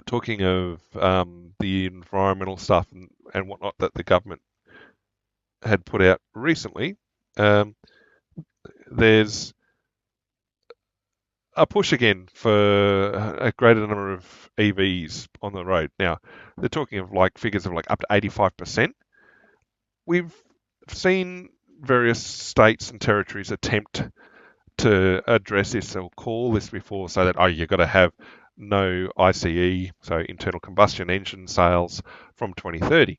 talking of the environmental stuff and whatnot that the government had put out recently, um, there's a push again for a greater number of EVs on the road. Now, they're talking of like figures of like up to 85%. We've seen various states and territories attempt to address this or call this before, so that, oh, you've got to have no ICE, so internal combustion engine sales from 2030.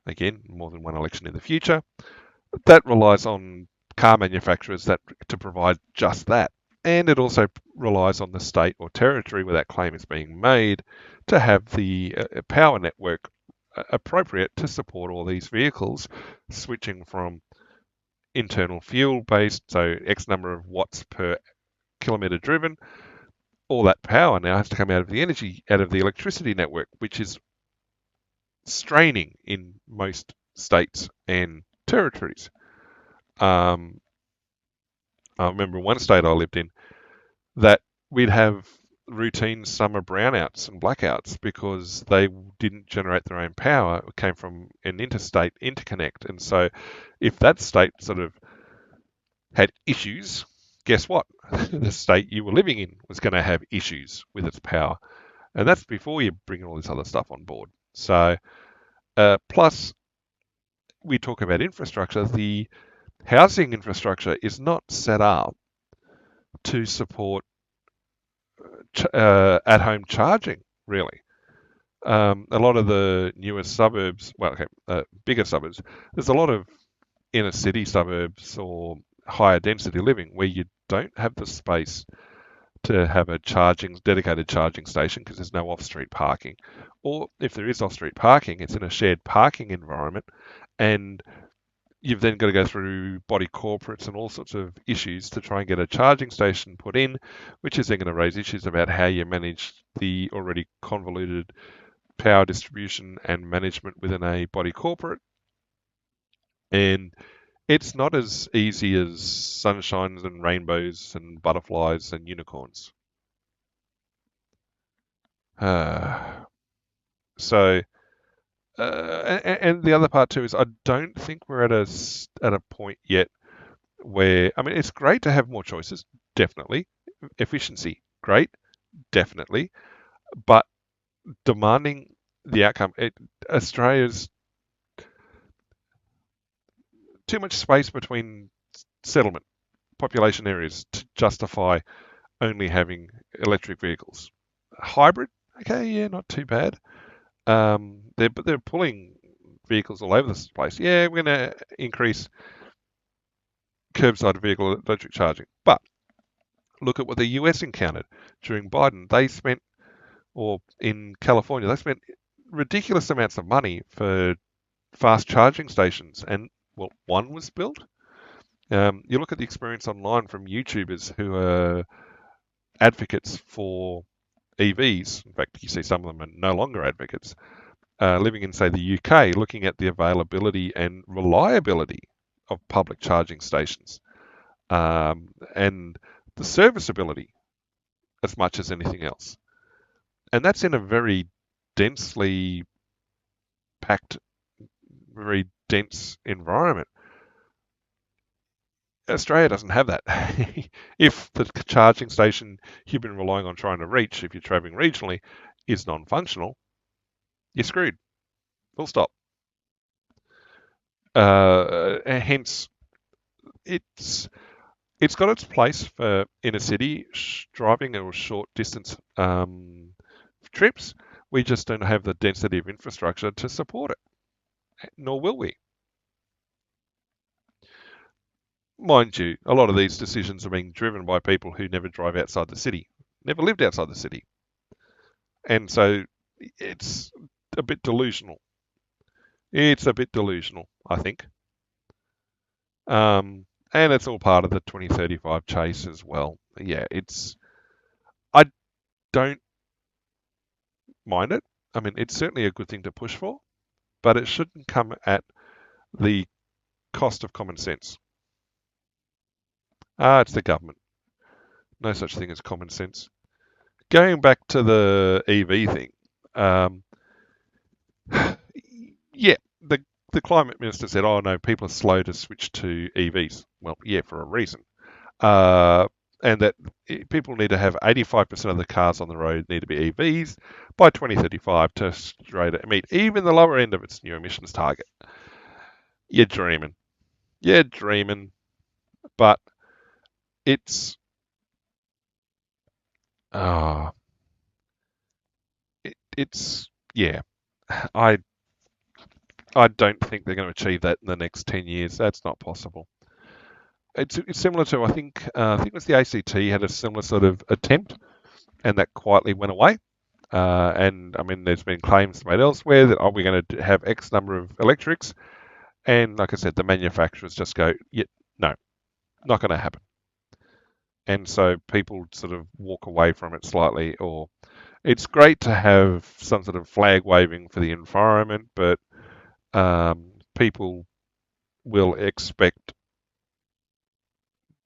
Again, more than one election in the future. That relies on car manufacturers that to provide just that. And it also relies on the state or territory where that claim is being made to have the power network appropriate to support all these vehicles, switching from internal fuel based, so X number of watts per kilometre driven. All that power now has to come out of the electricity network, which is straining in most states and territories. Um, I remember one state I lived in that we'd have routine summer brownouts and blackouts because they didn't generate their own power. It came from an interstate interconnect. And so if that state sort of had issues, guess what? The state you were living in was going to have issues with its power. And that's before you bring all this other stuff on board. So, plus, we talk about infrastructure. The housing infrastructure is not set up to support at-home charging, really. A lot of the newer suburbs, well, okay, bigger suburbs, there's a lot of inner city suburbs or higher density living where you don't have the space to have a dedicated charging station because there's no off-street parking. Or if there is off-street parking, it's in a shared parking environment, and you've then got to go through body corporates and all sorts of issues to try and get a charging station put in, which is then going to raise issues about how you manage the already convoluted power distribution and management within a body corporate. And it's not as easy as sunshines and rainbows and butterflies and unicorns. Uh, so, and the other part too is I don't think we're at a point yet where, I mean, it's great to have more choices, definitely. Efficiency, great, definitely. But demanding the outcome, Australia's too much space between settlement population areas to justify only having electric vehicles. Hybrid, okay, yeah, not too bad. They're pulling vehicles all over this place. Yeah, we're going to increase curbside vehicle electric charging, but look at what the US encountered during Biden. They spent, or in California, they spent ridiculous amounts of money for fast charging stations, and well, one was built. You look at the experience online from YouTubers who are advocates for EVs. In fact, you see some of them are no longer advocates. Living in, say, the UK, looking at the availability and reliability of public charging stations, and the serviceability as much as anything else. And that's in a very densely packed, very dense environment. Australia doesn't have that. If the charging station you've been relying on trying to reach, if you're traveling regionally, is non-functional, you're screwed. Full stop. Hence, it's it's got its place for inner city driving or short distance trips. We just don't have the density of infrastructure to support it, nor will we. Mind you, a lot of these decisions are being driven by people who never drive outside the city, never lived outside the city. And so it's a bit delusional. It's a bit delusional, I think. And it's all part of the 2035 chase as well. Yeah, I don't mind it. I mean, it's certainly a good thing to push for, but it shouldn't come at the cost of common sense. It's the government. No such thing as common sense. Going back to the EV thing, Yeah, the climate minister said, "Oh no, people are slow to switch to EVs." Well, yeah, for a reason, uh, and that people need to have 85% of the cars on the road need to be EVs by 2035 to meet even the lower end of its new emissions target. You're dreaming, you're dreaming, but it's uh, it's yeah. I I don't think they're going to achieve that in the next 10 years. That's not possible. It's similar to I think it was the ACT had a similar sort of attempt, and that quietly went away. And I mean, there's been claims made elsewhere that we're going to have X number of electrics, and like I said, the manufacturers just go, yeah, no, not going to happen. And so people sort of walk away from it slightly, or it's great to have some sort of flag waving for the environment, but people will expect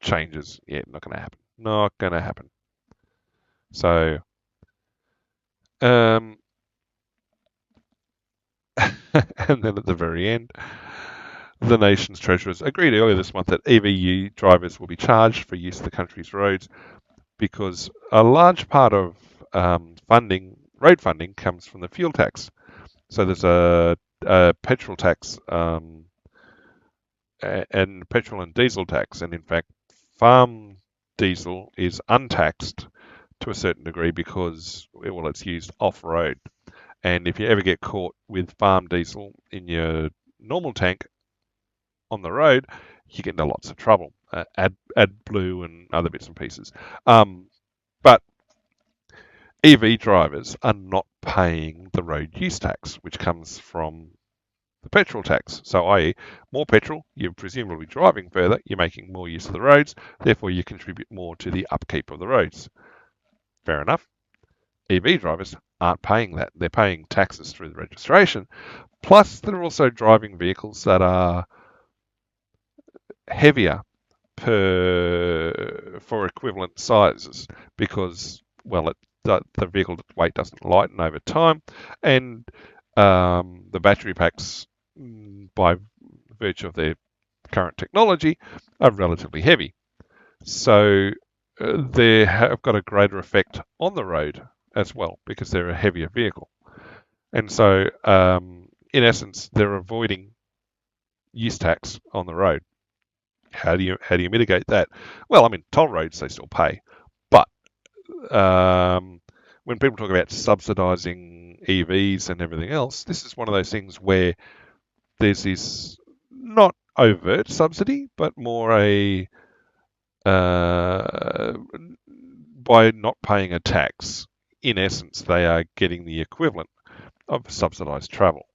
changes. Yeah, not going to happen. Not going to happen. So, um, and then at the very end, the nation's treasurers agreed earlier this month that EVU drivers will be charged for use of the country's roads because a large part of road funding, comes from the fuel tax. So there's a petrol tax and petrol and diesel tax, and in fact, farm diesel is untaxed to a certain degree because, well, it's used off road. And if you ever get caught with farm diesel in your normal tank on the road, you get into lots of trouble. AdBlue and other bits and pieces. But EV drivers are not paying the road use tax, which comes from the petrol tax. So, i.e., more petrol, you're presumably driving further, you're making more use of the roads, therefore you contribute more to the upkeep of the roads. Fair enough. EV drivers aren't paying that. They're paying taxes through the registration. Plus, they're also driving vehicles that are heavier for equivalent sizes because, well, the vehicle weight doesn't lighten over time, and the battery packs, by virtue of their current technology, are relatively heavy. So they have got a greater effect on the road as well because they're a heavier vehicle. And so, in essence, they're avoiding use tax on the road. How do you mitigate that? Well, I mean, toll roads they still pay, but when people talk about subsidising EVs and everything else, this is one of those things where there's this not overt subsidy, but more a by not paying a tax, in essence, they are getting the equivalent of subsidised travel.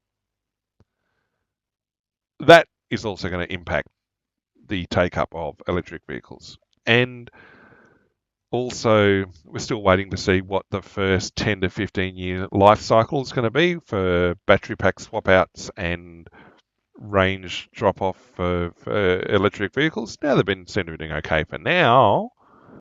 That is also going to impact the take-up of electric vehicles. And also, we're still waiting to see what the first 10 to 15 year life cycle is going to be for battery pack swap outs and range drop off for electric vehicles. Now, they've been seem to be doing okay for now,